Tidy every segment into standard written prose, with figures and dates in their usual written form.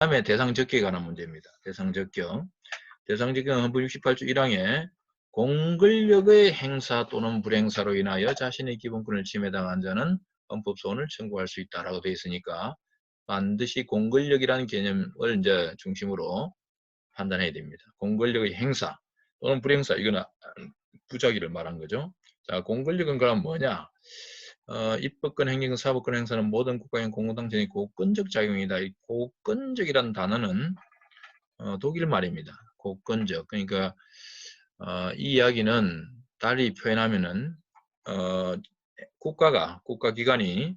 다음에 대상적격에 관한 문제입니다. 대상적격. 대상적격은 헌법 68조 1항에 공권력의 행사 또는 불행사로 인하여 자신의 기본권을 침해당한 자는 헌법소원을 청구할 수 있다라고 되어 있으니까 반드시 공권력이라는 개념을 이제 중심으로 판단해야 됩니다. 공권력의 행사 또는 불행사, 이거는 부작위를 말한 거죠. 자, 공권력은 그럼 뭐냐? 입법권, 행정권, 사법권 행사는 모든 국가의 공공당정의 고권적 작용이다. 이 고권적이라는 단어는 독일 말입니다. 고권적. 그러니까 이 이야기는 달리 표현하면은 국가기관이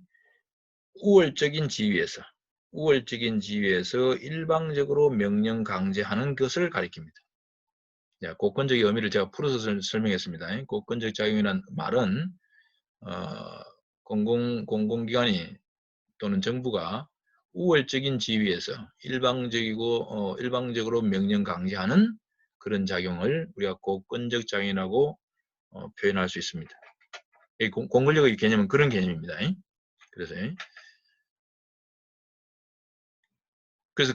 우월적인 지위에서 일방적으로 명령 강제하는 것을 가리킵니다. 자, 고권적의 의미를 제가 풀어서 설명했습니다. 고권적 작용이라는 말은 공공기관이 또는 정부가 우월적인 지위에서 일방적으로 명령 강제하는 그런 작용을 우리가 고권적 작용이라고 표현할 수 있습니다. 공권력의 개념은 그런 개념입니다. 그래서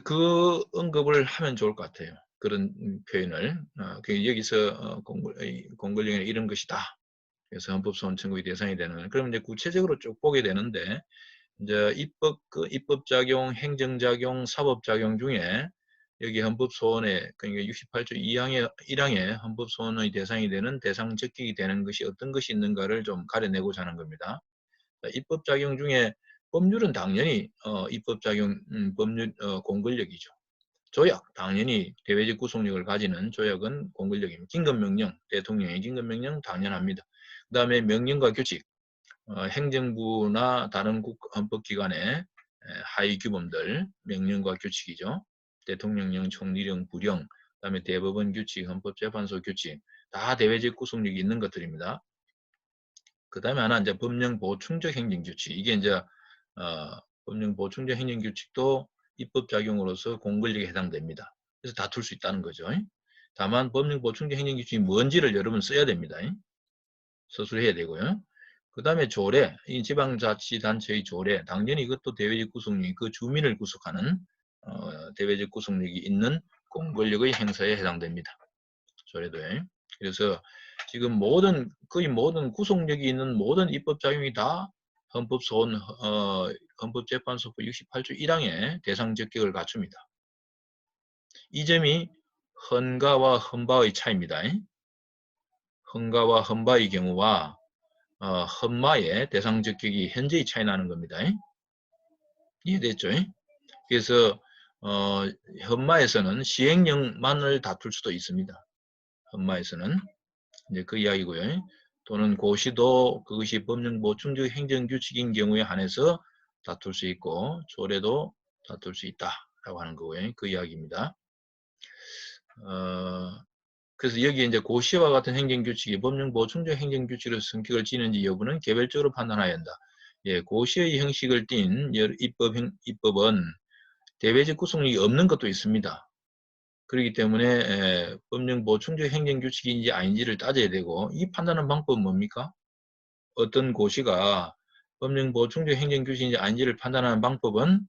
그 언급을 하면 좋을 것 같아요. 그런 표현을. 여기서 공권력은 이런 것이다. 그래서 헌법소원 청구의 대상이 되는. 그러면 이제 구체적으로 쭉 보게 되는데, 이제 입법작용, 행정작용, 사법작용 중에 여기 헌법소원에, 그러니까 68조 1항에 헌법소원의 대상이 되는 대상 적격이 되는 것이 어떤 것이 있는가를 좀 가려내고자 하는 겁니다. 입법작용 중에 법률은 당연히 입법작용, 법률 공권력이죠. 조약, 당연히 대외적 구속력을 가지는 조약은 공권력입니다. 긴급명령, 대통령의 긴급명령 당연합니다. 그 다음에 명령과 규칙, 행정부나 다른 헌법기관의 하위규범들, 명령과 규칙이죠. 대통령령, 총리령, 부령, 그 다음에 대법원 규칙, 헌법재판소 규칙, 다 대외적 구속력이 있는 것들입니다. 그 다음에 하나 이제 법령 보충적 행정규칙. 이게 이제 법령 보충적 행정규칙도 입법작용으로서 공권력에 해당됩니다. 그래서 다툴 수 있다는 거죠. 다만 법령 보충적 행정규칙이 뭔지를 여러분 써야 됩니다. 서술해야 되고요. 그 다음에 조례, 이 지방자치단체의 조례, 당연히 이것도 대외적 구속력이 그 주민을 구속하는 대외적 구속력이 있는 공권력의 행사에 해당됩니다. 조례도에. 그래서 지금 거의 모든 구속력이 있는 모든 입법작용이 다 헌법재판소법 68조 1항의 대상적격을 갖춥니다. 이 점이 헌가와 헌바의 차이입니다. 헌가와 헌바의 경우와 헌마의 대상적격이 현저히 차이 나는 겁니다. 이해됐죠? 그래서 헌마에서는 시행령만을 다툴 수도 있습니다. 헌마에서는 이제 그 이야기고요. 또는 고시도 그것이 법령 보충적 행정규칙인 경우에 한해서 다툴 수 있고 조례도 다툴 수 있다라고 하는 거고요. 그 이야기입니다. 그래서 여기 이제 고시와 같은 행정규칙이 법령 보충적 행정규칙으로 성격을 띠는지 여부는 개별적으로 판단해야 한다. 예, 고시의 형식을 띤 입법은 대외적 구속력이 없는 것도 있습니다. 그렇기 때문에 법령 보충적 행정규칙인지 아닌지를 따져야 되고, 이 판단하는 방법은 뭡니까? 어떤 고시가 법령 보충적 행정규칙인지 아닌지를 판단하는 방법은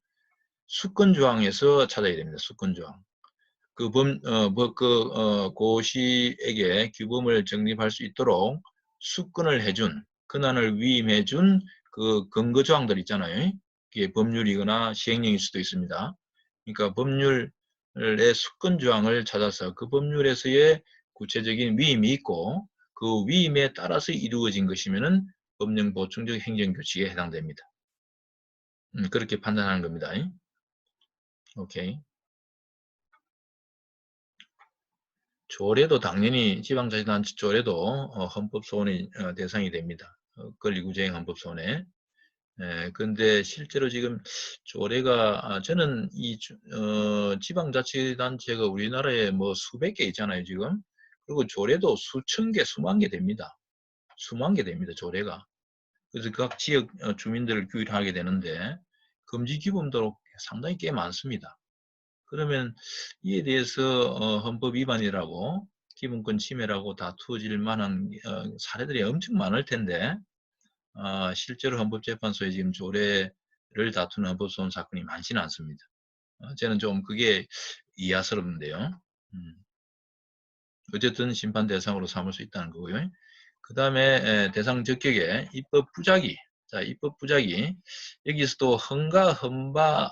수권조항에서 찾아야 됩니다. 수권조항. 고시에게 규범을 정립할 수 있도록 수권을 해준, 권한을 위임해준 그 근거조항들 있잖아요. 이게 법률이거나 시행령일 수도 있습니다. 그러니까 법률의 수권조항을 찾아서 그 법률에서의 구체적인 위임이 있고 그 위임에 따라서 이루어진 것이면은 법령 보충적 행정규칙에 해당됩니다. 그렇게 판단하는 겁니다. 오케이. 조례도 당연히 지방자치단체 조례도 헌법소원의 대상이 됩니다. 권리구제행 헌법소원에. 근데 실제로 지금 조례가 저는 이 지방자치단체가 우리나라에 뭐 수백 개 있잖아요 지금. 그리고 조례도 수천 개, 수만 개 됩니다. 수만 개 됩니다 조례가. 그래서 각 지역 주민들을 규율하게 되는데 금지 규범도 상당히 꽤 많습니다. 그러면 이에 대해서 헌법 위반이라고 기본권 침해라고 다투어질 만한 사례들이 엄청 많을 텐데 실제로 헌법재판소에 지금 조례를 다투는 헌법소원 사건이 많지는 않습니다. 저는 좀 그게 이하스럽는데요. 어쨌든 심판 대상으로 삼을 수 있다는 거고요. 그 다음에 대상 적격의 입법 부작위. 자, 입법 부작위. 여기서도 헌바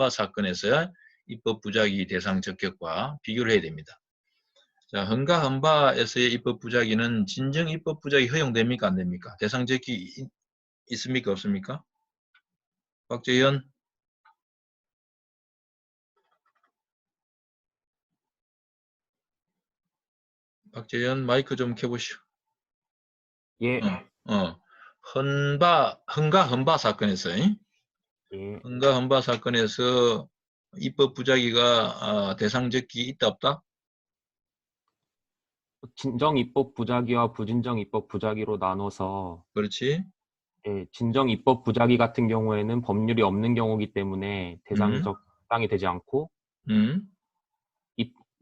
사건에서 입법 부작위 대상 적격과 비교를 해야 됩니다. 자, 헌바에서의 입법 부작위는 진정 입법 부작위 허용됩니까? 안 됩니까? 대상 적격이 있습니까? 없습니까? 박재현. 박재현 마이크 좀 켜보시오. 예. 헌가 헌바 사건에서 예. 헌가 헌바 사건에서 입법 부작위가 대상 적기 있다 없다? 진정 입법 부작위와 부진정 입법 부작위로 나눠서 그렇지? 예, 진정 입법 부작위 같은 경우에는 법률이 없는 경우이기 때문에 대상적 해당이 되지 않고 음,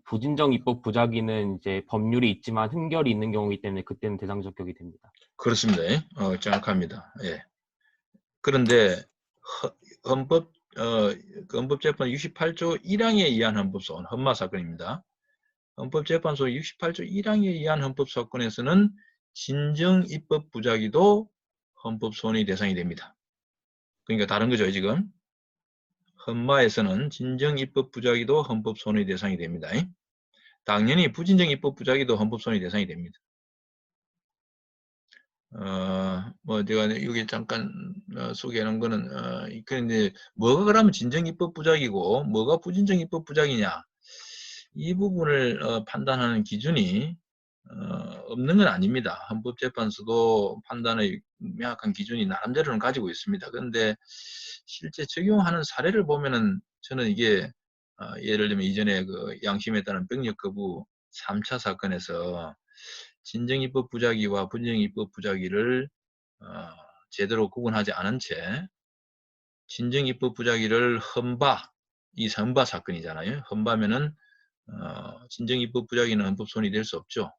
부진정 입법 부작위는 이제 법률이 있지만 흠결이 있는 경우이기 때문에 그때는 대상 적격이 됩니다. 그렇습니다. 정확합니다. 예. 그런데 헌법 헌법재판 68조 1항에 의한 헌법소원 헌마 사건입니다. 헌법재판소 68조 1항에 의한 헌법사건에서는 진정 입법 부작위도 헌법소원의 대상이 됩니다. 그러니까 다른 거죠, 지금. 헌마에서는 진정 입법 부작위도 헌법소원의 대상이 됩니다. 당연히 부진정 입법 부작위도 헌법소원의 대상이 됩니다. 제가 여기 잠깐 소개하는 거는, 그런데 뭐가 그러면 진정 입법 부작위고 뭐가 부진정 입법 부작위냐? 이 부분을 판단하는 기준이 없는 건 아닙니다. 헌법재판소도 판단의 명확한 기준이 나름대로는 가지고 있습니다. 그런데 실제 적용하는 사례를 보면은 저는 이게 예를 들면 이전에 그 양심에 따른 병력 거부 3차 사건에서 진정 입법 부작위와 부정 입법 부작위를 제대로 구분하지 않은 채 진정 입법 부작위를 이 헌바 사건이잖아요. 헌바면은 진정 입법 부작위는 헌법소원이 될 수 없죠.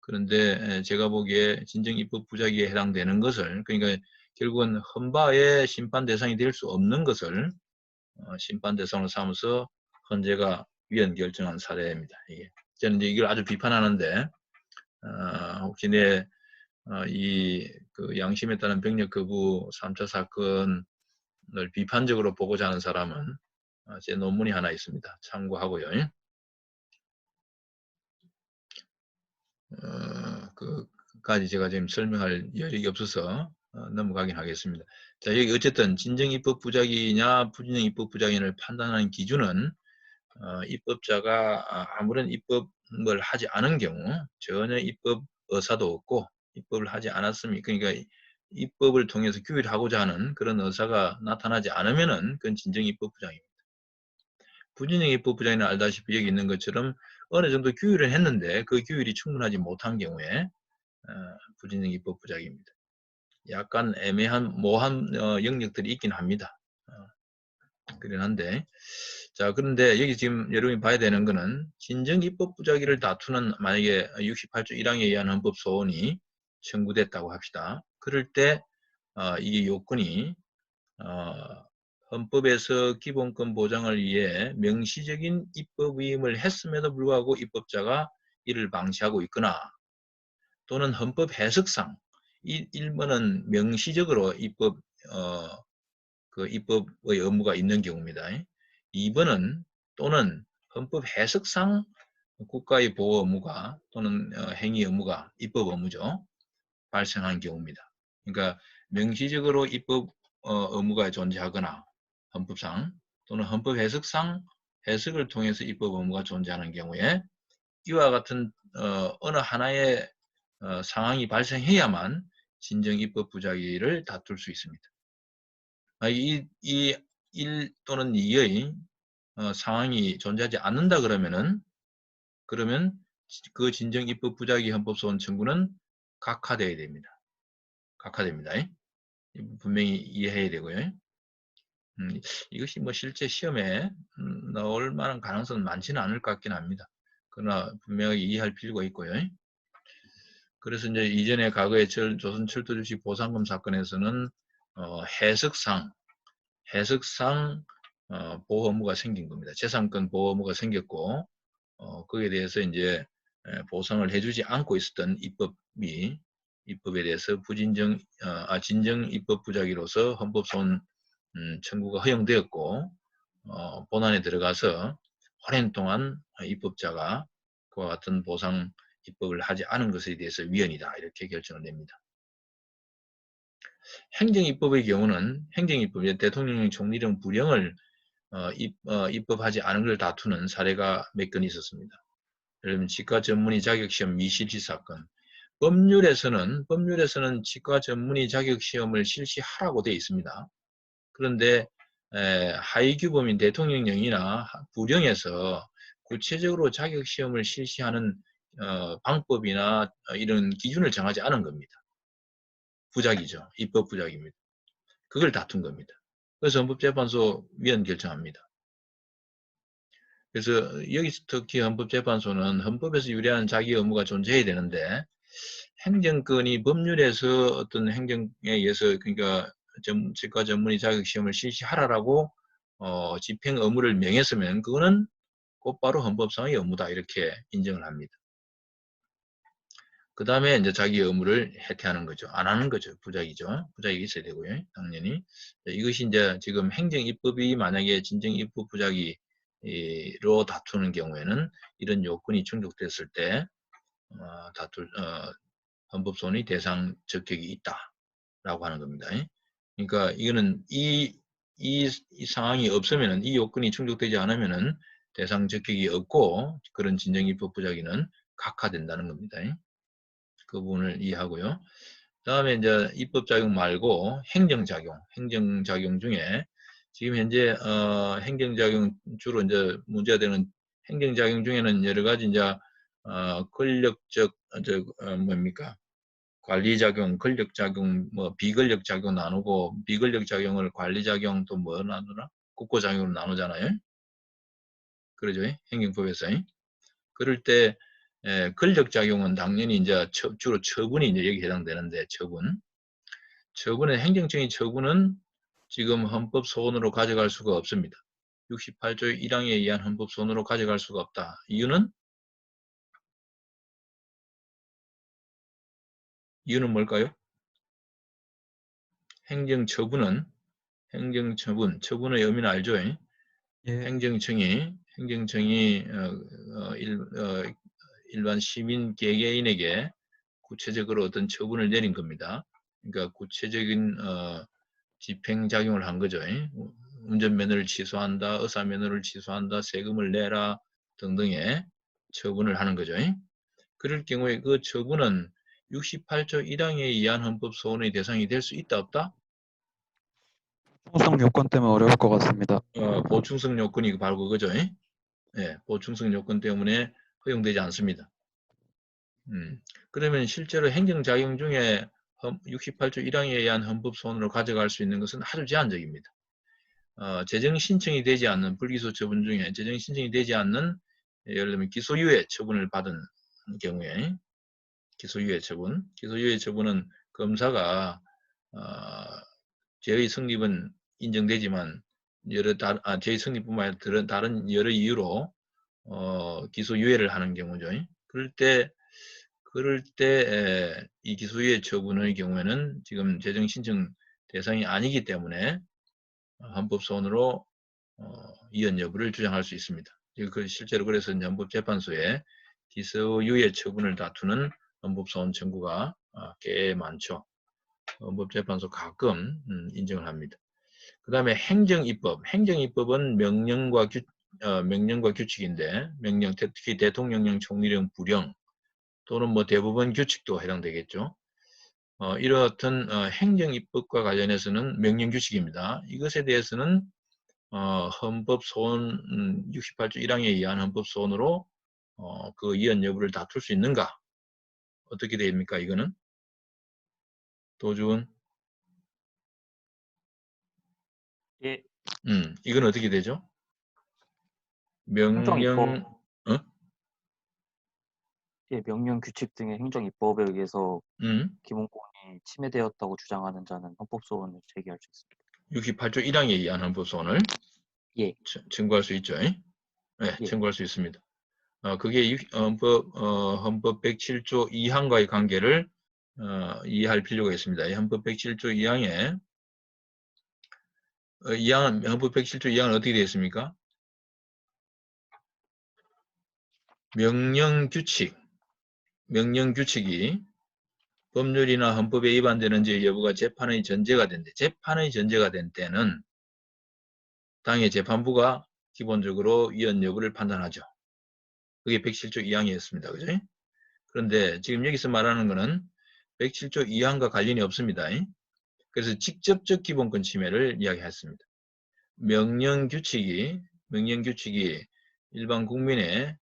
그런데 제가 보기에 진정 입법 부작위에 해당되는 것을, 그러니까 결국은 헌바의 심판 대상이 될 수 없는 것을 심판 대상으로 삼아서 헌재가 위헌 결정한 사례입니다. 이게. 저는 이제 이걸 아주 비판하는데 혹시 그 양심에 따른 병력 거부 3차 사건을 비판적으로 보고자 하는 사람은 제 논문이 하나 있습니다. 참고하고요. 그까지 제가 지금 설명할 여력이 없어서 넘어가긴 하겠습니다. 자, 여기 어쨌든 진정 입법 부작위냐 부진정 입법 부작위를 판단하는 기준은 입법자가 아무런 입법을 하지 않은 경우 전혀 입법 의사도 없고 입법을 하지 않았으면, 그러니까 입법을 통해서 규율하고자 하는 그런 의사가 나타나지 않으면은 그건 진정 입법 부작위입니다. 부진정 입법 부작위는 알다시피 여기 있는 것처럼 어느 정도 규율을 했는데 그 규율이 충분하지 못한 경우에 부진정 입법 부작위입니다. 약간 애매한 모호한 영역들이 있긴 합니다. 그긴 한데, 자, 그런데 여기 지금 여러분이 봐야 되는 거는 진정 입법 부작위를 다투는, 만약에 68조 1항에 의한 헌법 소원이 청구됐다고 합시다. 그럴 때 이게 요건이 헌법에서 기본권 보장을 위해 명시적인 입법 위임을 했음에도 불구하고 입법자가 이를 방치하고 있거나, 또는 헌법 해석상 1번은 명시적으로 입법의 의무가 있는 경우입니다. 2번은 또는 헌법 해석상 국가의 보호 의무가 또는 행위 의무가, 입법 의무죠, 발생한 경우입니다. 그러니까 명시적으로 입법 의무가 존재하거나 헌법상 또는 헌법 해석상 해석을 통해서 입법 의무가 존재하는 경우에 이와 같은 어느 하나의 상황이 발생해야만 진정 입법 부작위를 다툴 수 있습니다. 이 1 또는 2의 상황이 존재하지 않는다 그러면 그 진정 입법 부작위 헌법소원 청구는 각하되어야 됩니다. 각하됩니다. 분명히 이해해야 되고요. 이것이 뭐 실제 시험에 나올 만한 가능성은 많지는 않을 것 같긴 합니다. 그러나 분명히 이해할 필요가 있고요. 그래서 이제 이전에 과거에 조선 철도주식 보상금 사건에서는 해석상 보호 의무가 생긴 겁니다. 재산권 보호 의무가 생겼고 거기에 대해서 이제 보상을 해주지 않고 있었던 입법에 대해서 진정 입법 부작위로서 헌법소원 청구가 허용되었고 본안에 들어가서 오랜 동안 입법자가 그와 같은 보상 입법을 하지 않은 것에 대해서 위헌이다 이렇게 결정을 냅니다. 행정입법의 경우는 행정입법, 대통령령 총리령 부령을 입법하지 않은 걸 다투는 사례가 몇 건 있었습니다. 예를 들면 치과 전문의 자격시험 미실시 사건. 법률에서는 치과 전문의 자격시험을 실시하라고 되어 있습니다. 그런데 하위규범인 대통령령이나 부령에서 구체적으로 자격시험을 실시하는 방법이나 이런 기준을 정하지 않은 겁니다. 부작이죠. 입법 부작입니다. 그걸 다툰 겁니다. 그래서 헌법재판소 위헌 결정합니다. 그래서 여기서 특히 헌법재판소는 헌법에서 유리한 자기 의무가 존재해야 되는데 행정권이 법률에서 어떤 행정에 의해서 그러니까 치과 전문의 자격시험을 실시하라라고 집행 의무를 명했으면 그거는 곧바로 헌법상의 의무다 이렇게 인정을 합니다. 그 다음에 이제 자기 의무를 해태하는 거죠. 안 하는 거죠. 부작이죠. 부작이 있어야 되고요. 당연히. 이것이 이제 지금 행정입법이 만약에 진정입법 부작위로 다투는 경우에는 이런 요건이 충족됐을 때 헌법소원의 대상 적격이 있다라고 하는 겁니다. 그러니까 이거는 이 상황이 없으면은 이 요건이 충족되지 않으면은 대상 적격이 없고 그런 진정입법 부작위는 각하된다는 겁니다. 그 부분을 이해하고요. 다음에 이제 입법작용 말고 행정작용 중에 지금 현재 행정작용 주로 이제 문제가 되는 행정작용 중에는 여러 가지 이제 권력적 뭡니까 관리작용, 권력작용, 뭐 비권력작용 나누고 비권력작용을 관리작용 또 뭐 나누나 국고작용으로 나누잖아요. 그러죠? 행정법에서. 그럴 때 권력작용은 당연히 이제 주로 처분이 이제 여기 해당되는데 처분은 행정적인 처분은 지금 헌법소원으로 가져갈 수가 없습니다. 68조 1항에 의한 헌법소원으로 가져갈 수가 없다. 이유는 뭘까요? 행정처분의 의미는 알죠? 예, 행정청이 일반 시민 개개인에게 구체적으로 어떤 처분을 내린 겁니다. 그러니까 구체적인 집행작용을 한 거죠. 운전면허를 취소한다, 의사면허를 취소한다, 세금을 내라 등등의 처분을 하는 거죠. 그럴 경우에 그 처분은 68조 1항에 의한 헌법소원의 대상이 될 수 있다, 없다? 충성 요건 때문에 어려울 것 같습니다. 보충성 요건이 바로 그거죠. 보충성 요건 때문에 허용되지 않습니다. 그러면 실제로 행정작용 중에 68조 1항에 의한 헌법소원으로 가져갈 수 있는 것은 아주 제한적입니다. 재정 신청이 되지 않는 불기소 처분 중에 재정 신청이 되지 않는 예를 들면 기소유예 처분을 받은 경우에 기소유예 처분은 검사가 죄의 성립은 인정되지만 죄의 성립뿐만 아니라 다른 여러 이유로 기소유예를 하는 경우죠. 그럴 때 이 기소유예 처분의 경우에는 지금 재정 신청 대상이 아니기 때문에 헌법소원으로 이연 여부를 주장할 수 있습니다. 실제로 그래서 헌법재판소에 기소유예 처분을 다투는 헌법소원 청구가 꽤 많죠. 헌법재판소 가끔 인정을 합니다. 그 다음에 행정입법은 명령과 규칙인데 특히 대통령령, 총리령, 부령 또는 뭐 대법원 규칙도 해당되겠죠. 이렇듯 행정입법과 관련해서는 명령규칙입니다. 이것에 대해서는 헌법소원 68조 1항에 의한 헌법소원으로 그 이연 여부를 다툴 수 있는가? 어떻게 됩니까? 이거는 도준. 예, 이건 어떻게 되죠? 명령 예, 명령 규칙 등의 행정 입법에 의해서 음, 기본권이 침해되었다고 주장하는 자는 헌법소원을 제기할 수 있습니다. 68조 1항에 의한 헌법소원을 예. 청구할 수 있죠. 네, 예. 청구할 수 있습니다. 그게 헌법 107조 2항과의 관계를 이해할 필요가 있습니다. 이 헌법 107조 2항에 헌법 107조 2항은 어떻게 되어 있습니까? 명령규칙이 법률이나 헌법에 위반되는지 여부가 재판의 전제가 된대. 재판의 전제가 된 때는 당의 재판부가 기본적으로 위헌 여부를 판단하죠. 그게 107조 2항이었습니다. 그죠? 그런데 지금 여기서 말하는 거는 107조 2항과 관련이 없습니다. 그래서 직접적 기본권 침해를 이야기했습니다. 명령규칙이 일반 국민의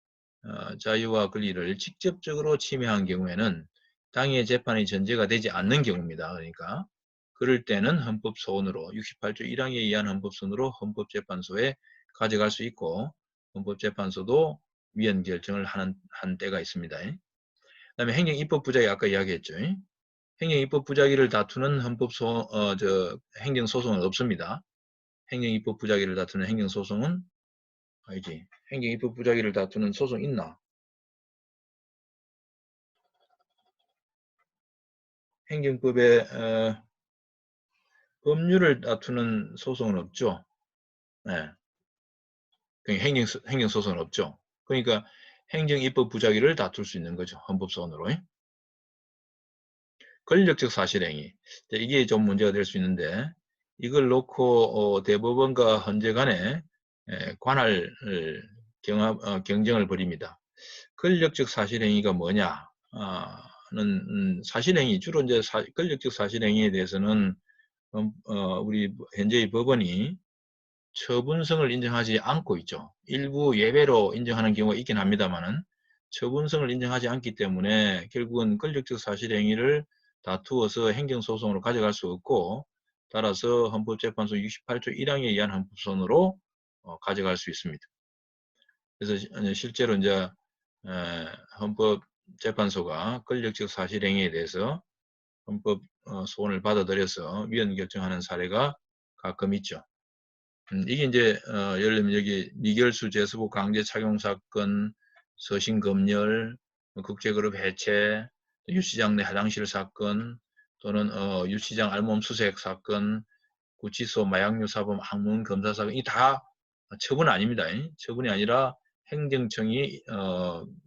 자유와 권리를 직접적으로 침해한 경우에는 당의 재판의 전제가 되지 않는 경우입니다. 그러니까 그럴 때는 헌법소원으로 68조 1항에 의한 헌법소원으로 헌법재판소에 가져갈 수 있고 헌법재판소도 위헌 결정을 한 때가 있습니다. 그다음에 행정입법부작위 아까 이야기했죠. 행정입법부작위를 다투는 행정소송은 없습니다. 행정입법부작위를 다투는 행정소송은 아니지. 행정입법부작위를 다투는 소송 있나? 행정법에 법률을 다투는 소송은 없죠. 네. 행정소송은 없죠. 그러니까 행정입법부작위를 다툴 수 있는 거죠. 헌법소원으로. 권력적 사실행위. 이게 좀 문제가 될 수 있는데 이걸 놓고 대법원과 헌재 간에 관할 경쟁을 벌입니다. 권력적 사실행위가 뭐냐? 사실행위, 주로 이제 권력적 사실행위에 대해서는 우리 현재의 법원이 처분성을 인정하지 않고 있죠. 일부 예외로 인정하는 경우가 있긴 합니다만은 처분성을 인정하지 않기 때문에 결국은 권력적 사실행위를 다투어서 행정소송으로 가져갈 수 없고 따라서 헌법재판소 68조 1항에 의한 헌법소원으로 가져갈 수 있습니다. 그래서 실제로 이제 헌법재판소가 권력적 사실행위에 대해서 헌법 소원을 받아들여서 위헌 결정하는 사례가 가끔 있죠. 이게 이제 예를 들면 여기 미결수 재수복 강제 착용 사건, 서신검열, 국제그룹 해체, 유치장 내 화장실 사건, 또는 유치장 알몸 수색 사건, 구치소 마약류 사범 항문 검사 사건, 이 다 처분 아닙니다. 처분이 아니라 행정청이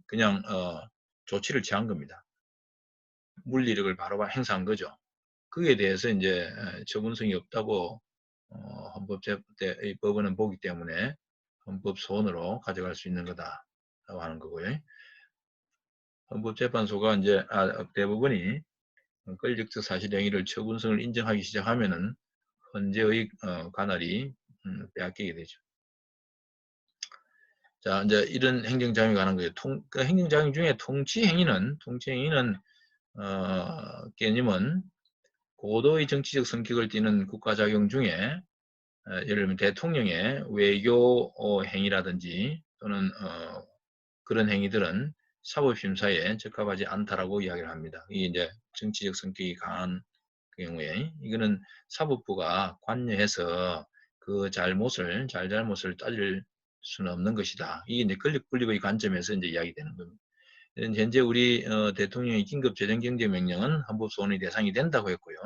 그냥 조치를 취한 겁니다. 물리력을 바로 행사한 거죠. 그에 대해서 이제 처분성이 없다고 법원은 보기 때문에 헌법소원으로 가져갈 수 있는 거다라고 하는 거고요. 헌법재판소가 이제 대법원이 권력적 사실행위를 처분성을 인정하기 시작하면은 헌재의 관할이 빼앗기게 되죠. 자, 이제 이런 행정장애에 관한 거예요. 그 행정장애 중에 통치행위는 개념은 고도의 정치적 성격을 띠는 국가작용 중에 예를 들면 대통령의 외교 행위라든지 또는 그런 행위들은 사법심사에 적합하지 않다라고 이야기를 합니다. 이게 이제 정치적 성격이 강한 경우에 이거는 사법부가 관여해서 그 잘못을 따질 수는 없는 것이다. 이게 이제 권력 분립의 관점에서 이제 이야기되는 겁니다. 현재 우리 대통령의 긴급 재정경제명령은 헌법소원의 대상이 된다고 했고요.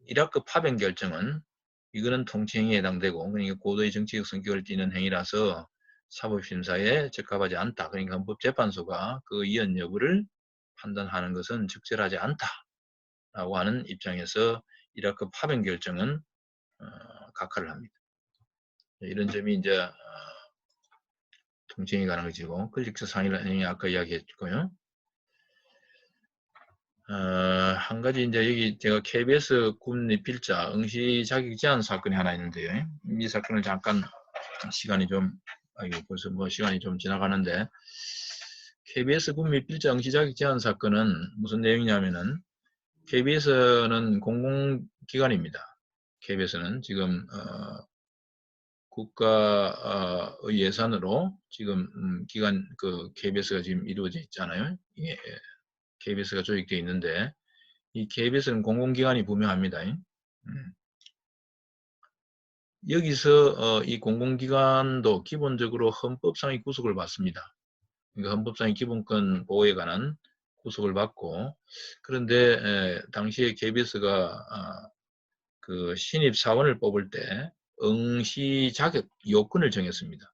이라크 파병 결정은 이거는 통치행위에 해당되고 그러니까 고도의 정치적 성격을 띠는 행위라서 사법심사에 적합하지 않다. 그러니까 헌법재판소가 그 위헌 여부를 판단하는 것은 적절하지 않다라고 하는 입장에서 이라크 파병 결정은 각하를 합니다. 이런 점이 이제 통치행위에 관한 것이고 권력적 상위라는 행위 아까 이야기했고요. 한 가지 이제 여기 제가 KBS 군립필자 응시 자격 제한 사건이 하나 있는데요. 이 사건을 잠깐 시간이 좀 벌써 뭐 시간이 좀 지나가는데 KBS 군립필자 응시 자격 제한 사건은 무슨 내용이냐면은 KBS는 공공기관입니다. KBS는 지금 국가 예산으로 지금 기관 그 KBS가 지금 이루어져 있잖아요. 이게 KBS가 조직되어 있는데 이 KBS는 공공기관이 분명합니다. 여기서 이 공공기관도 기본적으로 헌법상의 구속을 받습니다. 그러니까 헌법상의 기본권 보호에 관한 구속을 받고, 그런데 당시에 KBS가 그 신입 사원을 뽑을 때 응시 자격 요건을 정했습니다.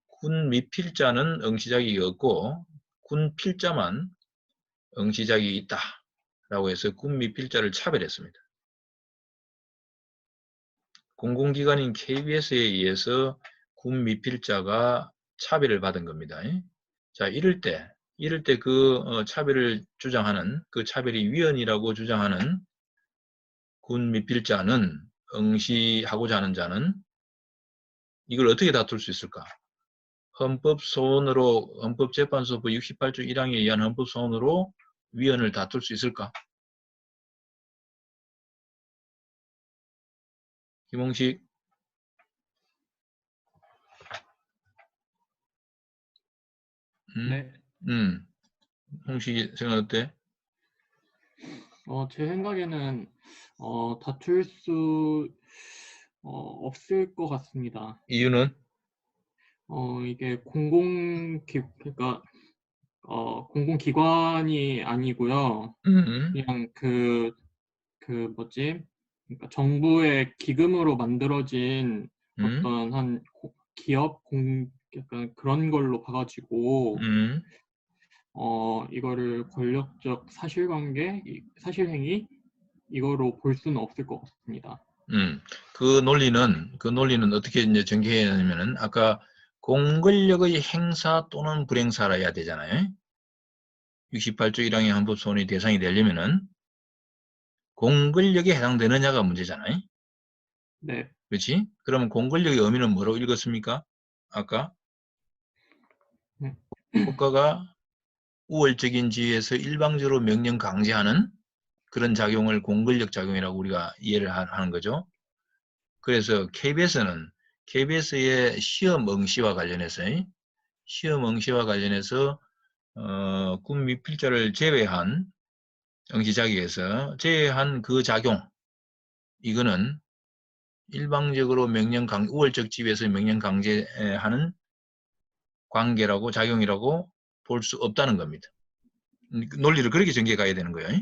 군 미필자는 응시 자격이 없고 군 필자만 응시 자격이 있다라고 해서 군 미필자를 차별했습니다. 공공기관인 KBS에 의해서 군 미필자가 차별을 받은 겁니다. 자, 이럴 때 그 차별을 주장하는, 그 차별이 위헌이라고 주장하는 군 미필자는, 응시하고자 하는 자는 이걸 어떻게 다툴 수 있을까? 헌법재판소부 68조 1항에 의한 헌법소원으로 위헌을 다툴 수 있을까? 김홍식. 네. 홍식이 생각 어때? 제 생각에는 다툴 수 없을 것 같습니다. 이유는? 이게 그러니까 공공기관이 아니고요. 그냥 뭐지? 그러니까 정부의 기금으로 만들어진 어떤 기업 약간 그런 걸로 봐가지고 이거를 권력적 사실관계, 사실행위 이거로 볼 수는 없을 것 같습니다. 그 논리는 어떻게 이제 전개해야 하냐면은, 아까 공권력의 행사 또는 불행사라 해야 되잖아요. 68조 1항의 헌법소원의 대상이 되려면은 공권력에 해당되느냐가 문제잖아요. 네. 그렇지? 그러면 공권력의 의미는 뭐로 읽었습니까? 아까? 국가가 우월적인 지위에서 일방적으로 명령 강제하는 그런 작용을 공권력 작용이라고 우리가 이해를 하는 거죠. 그래서 KBS의 시험 응시와 관련해서 군 미필자를 제외한 응시 자격에서 제외한 그 작용, 이거는 일방적으로 우월적 지위에서 명령 강제하는 관계라고, 작용이라고 볼 수 없다는 겁니다. 논리를 그렇게 전개해 가야 되는 거예요.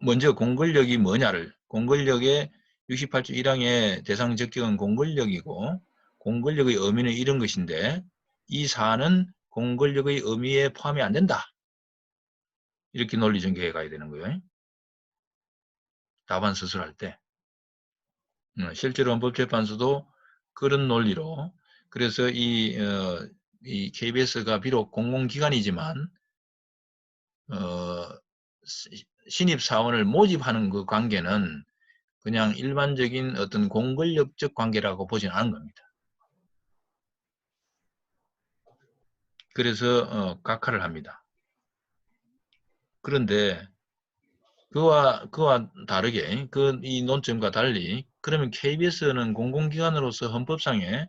먼저 공권력이 뭐냐를, 공권력의 68조 1항의 대상 적격은 공권력이고 공권력의 의미는 이런 것인데 이 사안은 공권력의 의미에 포함이 안 된다. 이렇게 논리 전개해 가야 되는 거예요. 답안 서술할 때. 실제로 헌법재판소도 그런 논리로, 그래서 이 KBS가 비록 공공기관이지만 신입사원을 모집하는 그 관계는 그냥 일반적인 어떤 공권력적 관계라고 보지는 않은 겁니다. 그래서 각하를 합니다. 그런데 그와 다르게, 이 논점과 달리, 그러면 KBS는 공공기관으로서 헌법상에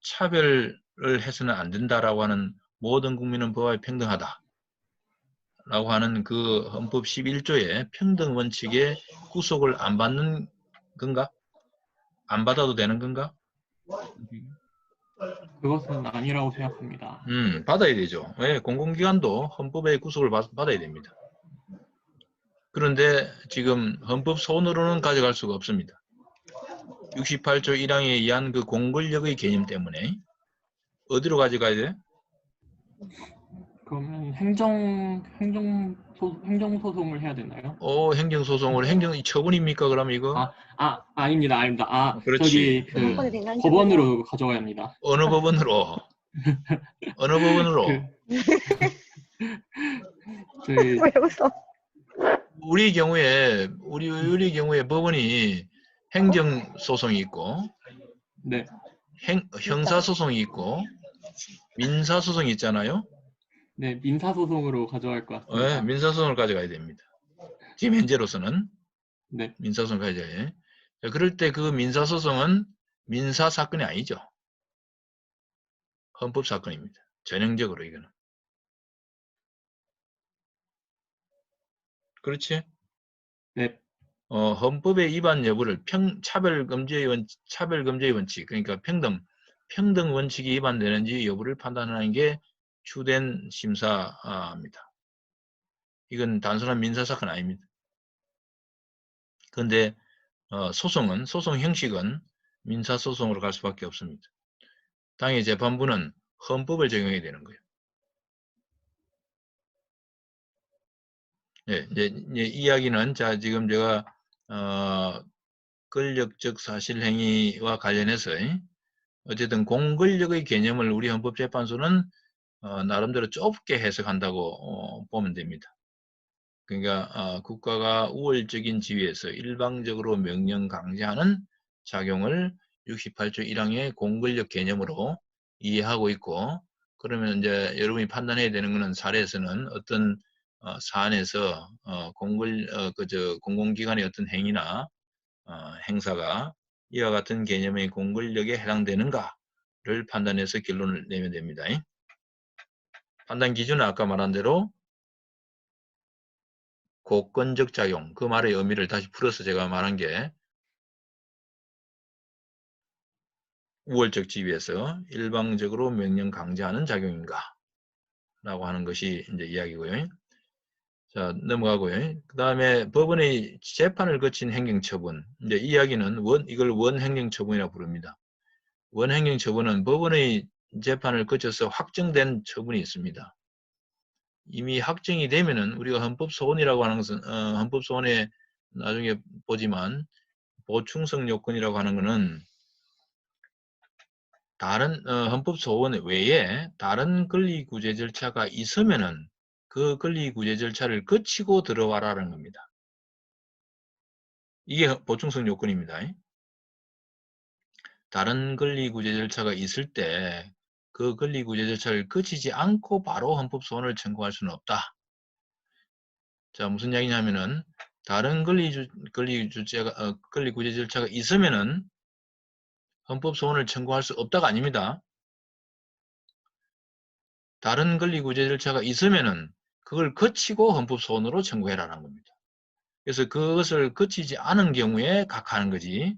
차별을 해서는 안 된다라고 하는, 모든 국민은 법에 평등하다 라고 하는 그 헌법 11조의 평등 원칙에 구속을 안 받는 건가? 안 받아도 되는 건가? 그것은 아니라고 생각합니다. 받아야 되죠. 왜? 공공기관도 헌법의 구속을 받아야 됩니다. 그런데 지금 헌법 소원으로는 가져갈 수가 없습니다. 68조 1항에 의한 그 공권력의 개념 때문에. 어디로 가져가야 돼? 그러면 행정소송을 해야 되나요? 행정소송을, 처분입니까? 그럼 이거? 아닙니다. 그렇지. 저기 법원으로 가져가야 합니다. 어느 법원으로? 어느 법원으로? 저희 왜 웃어? 우리 경우에 법원이 행정소송이 있고, 네. 형사소송이 있고, 민사소송이 있잖아요. 네, 민사소송으로 가져갈 것 같습니다. 네, 민사소송을 가져가야 됩니다. 지금 현재로서는 네. 민사소송을 가져야 해. 그럴 때 그 민사소송은 민사사건이 아니죠. 헌법사건입니다. 전형적으로 이거는. 그렇지? 네. 헌법의 위반 여부를 차별금지의 원칙, 그러니까 평등 원칙이 위반되는지 여부를 판단하는 게 주된 심사입니다. 이건 단순한 민사사건 아닙니다. 그런데 소송 형식은 민사소송으로 갈 수밖에 없습니다. 당의 재판부는 헌법을 적용해야 되는 거예요. 예, 이제 이야기는 자 지금 제가 권력적 사실행위와 관련해서 어쨌든 공권력의 개념을 우리 헌법재판소는 나름대로 좁게 해석한다고 보면 됩니다. 그러니까 국가가 우월적인 지위에서 일방적으로 명령 강제하는 작용을 68조 1항의 공권력 개념으로 이해하고 있고, 그러면 이제 여러분이 판단해야 되는 것은 사례에서는 어떤 사안에서 공공기관의 어떤 행위나 행사가 이와 같은 개념의 공권력에 해당되는가를 판단해서 결론을 내면 됩니다. 판단 기준은 아까 말한 대로 고건적 작용, 그 말의 의미를 다시 풀어서 제가 말한 게 우월적 지위에서 일방적으로 명령 강제하는 작용인가 라고 하는 것이 이제 이야기고요. 자, 넘어가고요. 그 다음에 법원의 재판을 거친 행정처분. 이제 이 이야기는 이걸 원행정처분이라고 부릅니다. 원행정처분은 법원의 재판을 거쳐서 확정된 처분이 있습니다. 이미 확정이 되면은 우리가 헌법소원이라고 하는 것은 헌법소원에 나중에 보지만 보충성 요건이라고 하는 것은 다른 헌법소원 외에 다른 권리구제 절차가 있으면은 그 권리구제 절차를 거치고 들어와라는 겁니다. 이게 보충성 요건입니다. 다른 권리구제 절차가 있을 때 그 권리구제 절차를 거치지 않고 바로 헌법소원을 청구할 수는 없다. 자, 무슨 이야기냐면은 다른 권리구제 절차가 있으면은 헌법소원을 청구할 수 없다가 아닙니다. 다른 권리구제 절차가 있으면은 그걸 거치고 헌법소원으로 청구해라라는 겁니다. 그래서 그것을 거치지 않은 경우에 각하하는 거지,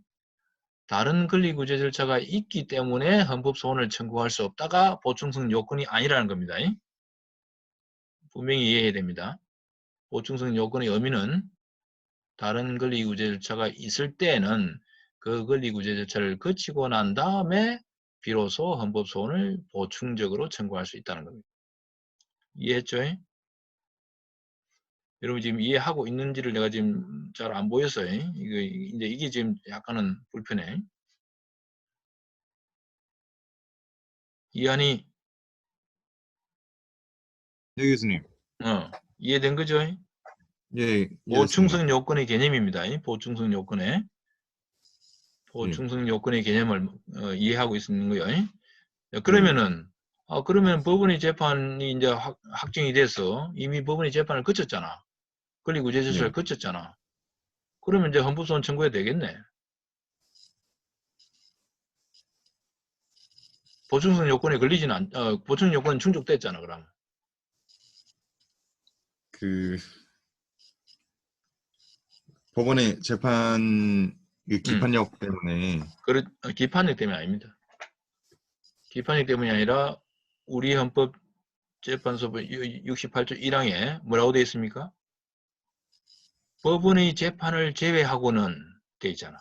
다른 권리구제 절차가 있기 때문에 헌법소원을 청구할 수 없다가 보충성 요건이 아니라는 겁니다. 분명히 이해해야 됩니다. 보충성 요건의 의미는 다른 권리구제 절차가 있을 때에는 그 권리구제 절차를 거치고 난 다음에 비로소 헌법소원을 보충적으로 청구할 수 있다는 겁니다. 이해했죠? 여러분 지금 이해하고 있는지를 내가 지금 잘 안 보여서 이게 지금 약간은 불편해. 이해하니? 네, 교수님. 이해된 거죠? 예, 보충성 요건의 개념입니다. 보충성 요건의 개념을 이해하고 있는 거예요. 그러면은 그러면 법원의 재판이 이제 확정이 돼서 이미 법원의 재판을 거쳤잖아. 권리구제 절차를 거쳤잖아. 그러면 이제 헌법소원 청구해야 되겠네. 보충성 요건에 걸리지는 보충 요건은 충족됐잖아, 그럼. 그 법원의 재판 기판력 때문에 기판력 때문이 아닙니다. 기판력 때문이 아니라 우리 헌법 재판소법 68조 1항에 뭐라고 되어 있습니까? 법원의 재판을 제외하고는 돼 있잖아.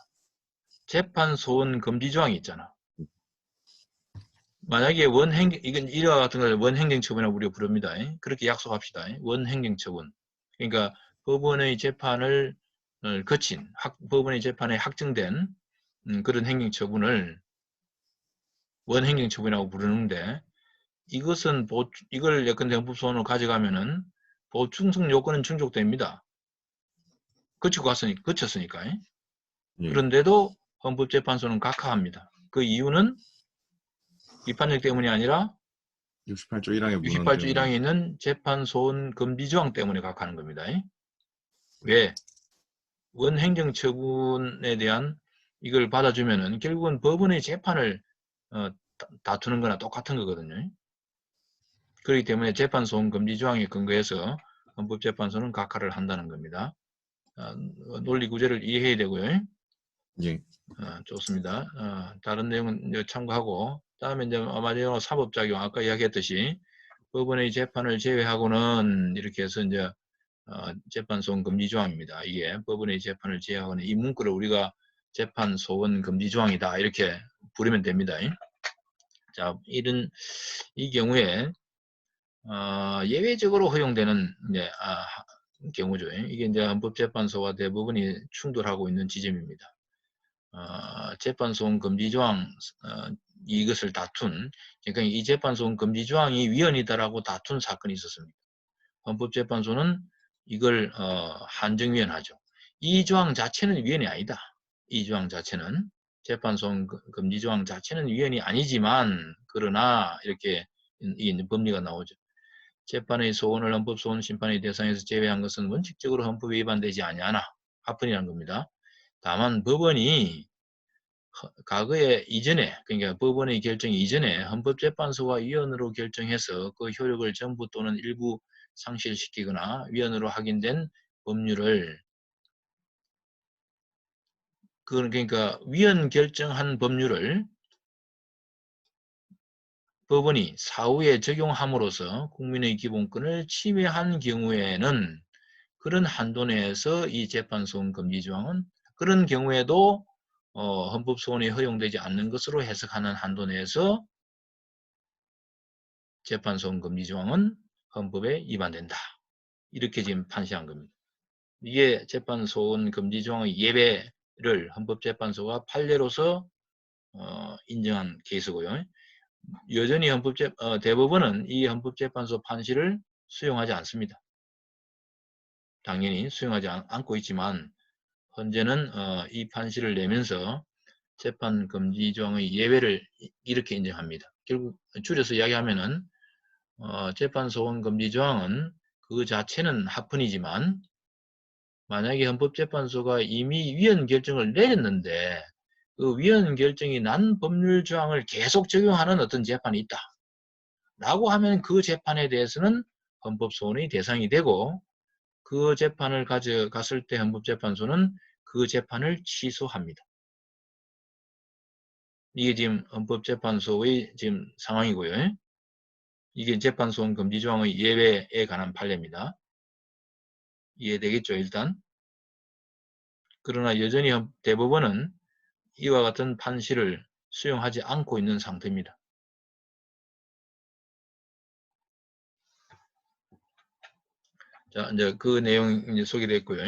재판 소원 금지 조항이 있잖아. 만약에 이건 이와 같은 걸 원행정처분이라고 우리가 부릅니다. 그렇게 약속합시다. 원행정처분. 그러니까 법원의 재판을 거친, 법원의 재판에 확정된 그런 행정처분을 원행정처분이라고 부르는데, 이걸 예컨대 헌법소원으로 가져가면은 보충성 요건은 충족됩니다. 거쳤으니까. 그런데도 헌법재판소는 각하합니다. 그 이유는 기판력 때문이 아니라 68조 1항의 68조 1항에 있는 재판 소원 금지 조항 때문에 각하하는 겁니다. 왜? 원행정처분에 대한 이걸 받아주면은 결국은 법원의 재판을 다투는 거나 똑같은 거거든요. 그렇기 때문에 재판 소원 금지 조항에 근거해서 헌법재판소는 각하를 한다는 겁니다. 논리 구제를 이해해야 되고요. 예. 좋습니다. 다른 내용은 이제 참고하고, 다음에 이제 마지막으로 사법작용, 아까 이야기했듯이 법원의 재판을 제외하고는 이렇게 해서 이제 재판 소원 금지 조항입니다. 이게 법원의 재판을 제외하고는 이 문구를 우리가 재판 소원 금지 조항이다 이렇게 부르면 됩니다. 자, 이 경우에 예외적으로 허용되는 이제 경우죠. 이게 이제 헌법재판소와 대부분이 충돌하고 있는 지점입니다. 재판소원 금지 조항 이것을 다툰, 그러니까 이 재판소원 금지 조항이 위헌이다라고 다툰 사건이 있었습니다. 헌법재판소는 이걸 한정위헌하죠. 이 조항 자체는 위헌이 아니다. 이 조항 자체는 재판소원 금지 조항 자체는 위헌이 아니지만 그러나 이렇게 이게 법리가 나오죠. 재판의 소원을 헌법소원 심판의 대상에서 제외한 것은 원칙적으로 헌법에 위반되지 아니하나 합헌이라는 겁니다. 다만 법원이 과거에 이전에, 그러니까 법원의 결정 이전에 헌법재판소가 위헌으로 결정해서 그 효력을 전부 또는 일부 상실시키거나 위헌으로 확인된 법률을, 그러니까 위헌 결정한 법률을 법원이 사후에 적용함으로써 국민의 기본권을 침해한 경우에는 그런 한도 내에서 이 재판소원 금지 조항은 그런 경우에도 헌법소원이 허용되지 않는 것으로 해석하는 한도 내에서 재판소원 금지 조항은 헌법에 위반된다. 이렇게 지금 판시한 겁니다. 이게 재판소원 금지 조항의 예외를 헌법재판소가 판례로서 인정한 케이스고요. 여전히 대법원은 이 헌법재판소 판시를 수용하지 않습니다. 당연히 수용하지 않고 있지만 현재는 이 판시를 내면서 재판 금지 조항의 예외를 이렇게 인정합니다. 결국 줄여서 이야기하면은 재판 소원 금지 조항은 그 자체는 합헌이지만 만약에 헌법재판소가 이미 위헌 결정을 내렸는데 그 위헌 결정이 난 법률 조항을 계속 적용하는 어떤 재판이 있다 라고 하면 그 재판에 대해서는 헌법소원의 대상이 되고 그 재판을 가져갔을 때 헌법재판소는 그 재판을 취소합니다. 이게 지금 헌법재판소의 지금 상황이고요. 이게 재판소원 금지 조항의 예외에 관한 판례입니다. 이해되겠죠, 일단? 그러나 여전히 대법원은 이와 같은 판시를 수용하지 않고 있는 상태입니다. 자, 이제 그 내용이 이제 소개됐고요.